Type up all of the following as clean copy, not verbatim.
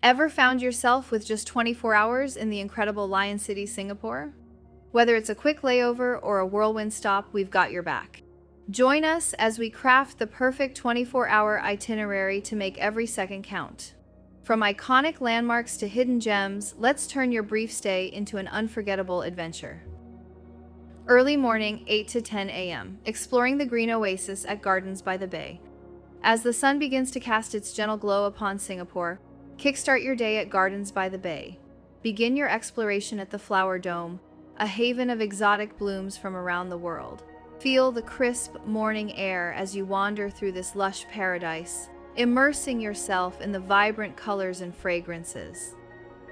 Ever found yourself with just 24 hours in the incredible Lion City, Singapore? Whether it's a quick layover or a whirlwind stop, we've got your back. Join us as we craft the perfect 24-hour itinerary to make every second count. From iconic landmarks to hidden gems, let's turn your brief stay into an unforgettable adventure. Early morning, 8 to 10 a.m., exploring the green oasis at Gardens by the Bay. As the sun begins to cast its gentle glow upon Singapore, kickstart your day at Gardens by the Bay. Begin your exploration at the Flower Dome, a haven of exotic blooms from around the world. Feel the crisp morning air as you wander through this lush paradise, immersing yourself in the vibrant colors and fragrances.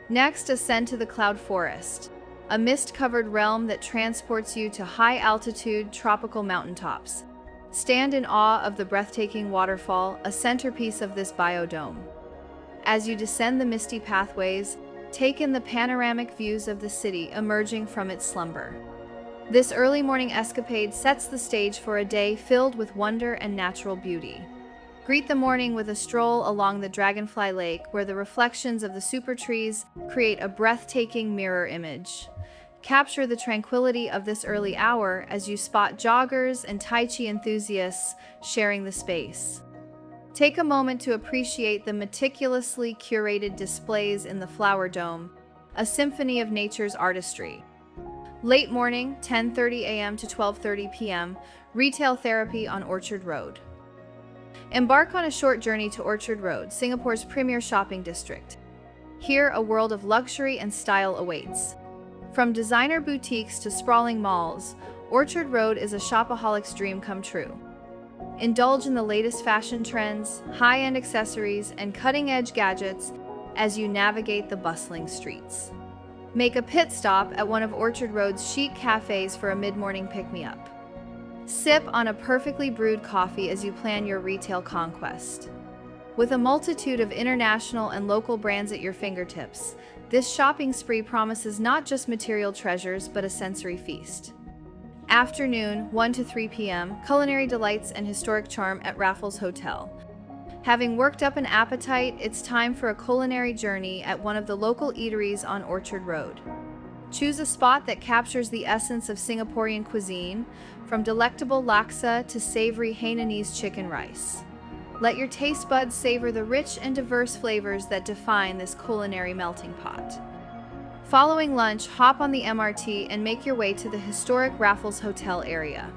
Next, ascend to the Cloud Forest, a mist-covered realm that transports you to high-altitude tropical mountaintops. Stand in awe of the breathtaking waterfall, a centerpiece of this biodome. As you descend the misty pathways, take in the panoramic views of the city emerging from its slumber. This early morning escapade sets the stage for a day filled with wonder and natural beauty. Greet the morning with a stroll along the Dragonfly Lake, where the reflections of the super trees create a breathtaking mirror image. Capture the tranquility of this early hour as you spot joggers and Tai Chi enthusiasts sharing the space. Take a moment to appreciate the meticulously curated displays in the Flower Dome, a symphony of nature's artistry. Late morning, 10:30 a.m. to 12:30 p.m., retail therapy on Orchard Road. Embark on a short journey to Orchard Road, Singapore's premier shopping district. Here, a world of luxury and style awaits. From designer boutiques to sprawling malls, Orchard Road is a shopaholic's dream come true. Indulge in the latest fashion trends, high-end accessories, and cutting-edge gadgets as you navigate the bustling streets. Make a pit stop at one of Orchard Road's chic cafes for a mid-morning pick-me-up. Sip on a perfectly brewed coffee as you plan your retail conquest. With a multitude of international and local brands at your fingertips, this shopping spree promises not just material treasures but a sensory feast. Afternoon, 1 to 3 p.m., culinary delights and historic charm at Raffles Hotel. Having worked up an appetite, it's time for a culinary journey at one of the local eateries on Orchard Road. Choose a spot that captures the essence of Singaporean cuisine, from delectable laksa to savory Hainanese chicken rice. Let your taste buds savor the rich and diverse flavors that define this culinary melting pot. Following lunch, hop on the MRT and make your way to the historic Raffles Hotel area.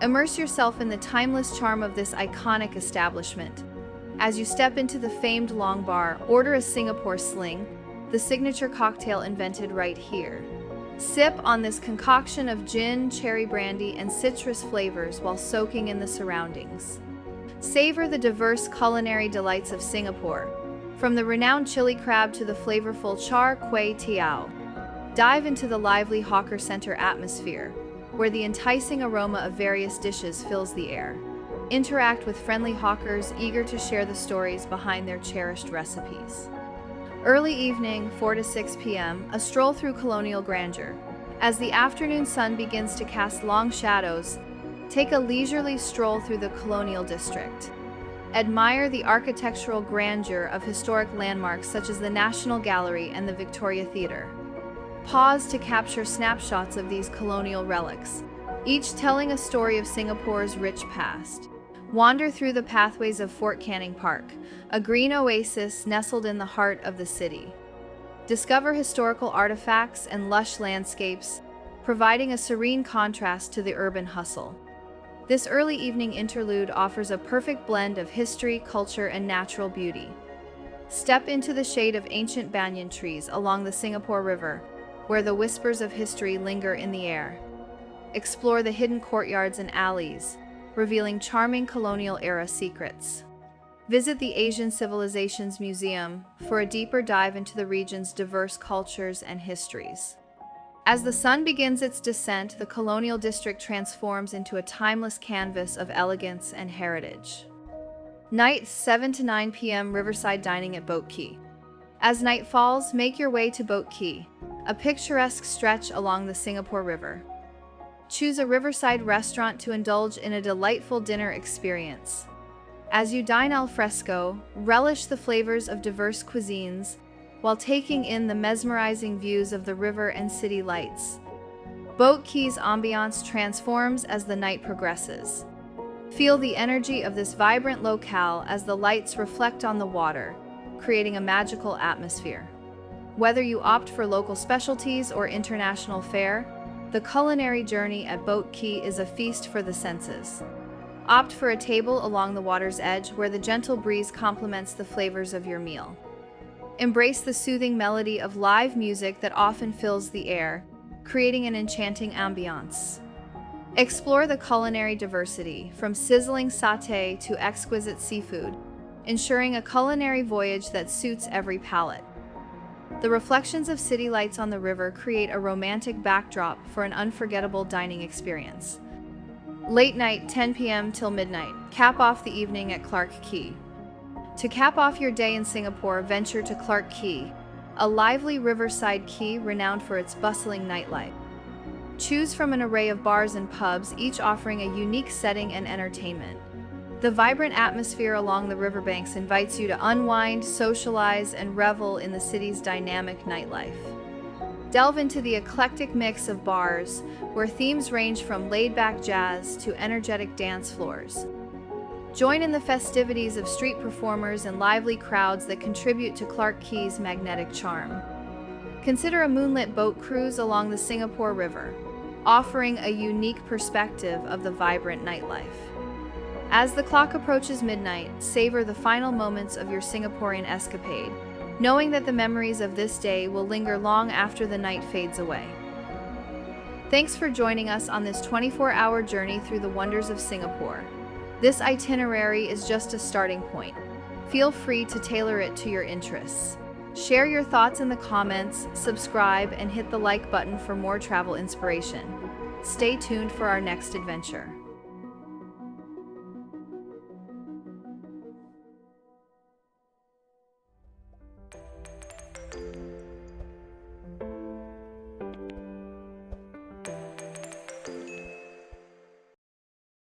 Immerse yourself in the timeless charm of this iconic establishment. As you step into the famed Long Bar, order a Singapore Sling, the signature cocktail invented right here. Sip on this concoction of gin, cherry brandy, and citrus flavors while soaking in the surroundings. Savor the diverse culinary delights of Singapore, from the renowned chili crab to the flavorful char Quay tiao. Dive into the lively hawker center atmosphere, where the enticing aroma of various dishes fills the air. Interact with friendly hawkers eager to share the stories behind their cherished recipes. Early evening, 4 to 6 p.m., a stroll through Colonial grandeur. As the afternoon sun begins to cast long shadows, take a leisurely stroll through the Colonial district. Admire the architectural grandeur of historic landmarks such as the National Gallery and the Victoria Theatre. Pause to capture snapshots of these colonial relics, each telling a story of Singapore's rich past. Wander through the pathways of Fort Canning Park, a green oasis nestled in the heart of the city. Discover historical artifacts and lush landscapes, providing a serene contrast to the urban hustle. This early evening interlude offers a perfect blend of history, culture, and natural beauty. Step into the shade of ancient banyan trees along the Singapore River, where the whispers of history linger in the air. Explore the hidden courtyards and alleys, revealing charming colonial-era secrets. Visit the Asian Civilizations Museum for a deeper dive into the region's diverse cultures and histories. As the sun begins its descent, the Colonial District transforms into a timeless canvas of elegance and heritage. Night, 7 to 9 p.m. Riverside dining at Boat Quay. As night falls, make your way to Boat Quay, a picturesque stretch along the Singapore River. Choose a riverside restaurant to indulge in a delightful dinner experience. As you dine al fresco, relish the flavors of diverse cuisines while taking in the mesmerizing views of the river and city lights. Boat Quay's ambiance transforms as the night progresses. Feel the energy of this vibrant locale as the lights reflect on the water, creating a magical atmosphere. Whether you opt for local specialties or international fare, the culinary journey at Boat Quay is a feast for the senses. Opt for a table along the water's edge where the gentle breeze complements the flavors of your meal. Embrace the soothing melody of live music that often fills the air, creating an enchanting ambiance. Explore the culinary diversity, from sizzling sauté to exquisite seafood, ensuring a culinary voyage that suits every palate. The reflections of city lights on the river create a romantic backdrop for an unforgettable dining experience. Late night, 10 p.m. till midnight, cap off the evening at Clarke Quay. To cap off your day in Singapore, venture to Clarke Quay, a lively riverside quay renowned for its bustling nightlife. Choose from an array of bars and pubs, each offering a unique setting and entertainment. The vibrant atmosphere along the riverbanks invites you to unwind, socialize, and revel in the city's dynamic nightlife. Delve into the eclectic mix of bars, where themes range from laid-back jazz to energetic dance floors. Join in the festivities of street performers and lively crowds that contribute to Clarke Quay's magnetic charm. Consider a moonlit boat cruise along the Singapore River, offering a unique perspective of the vibrant nightlife. As the clock approaches midnight, savor the final moments of your Singaporean escapade, knowing that the memories of this day will linger long after the night fades away. Thanks for joining us on this 24-hour journey through the wonders of Singapore. This itinerary is just a starting point. Feel free to tailor it to your interests. Share your thoughts in the comments, subscribe, and hit the like button for more travel inspiration. Stay tuned for our next adventure.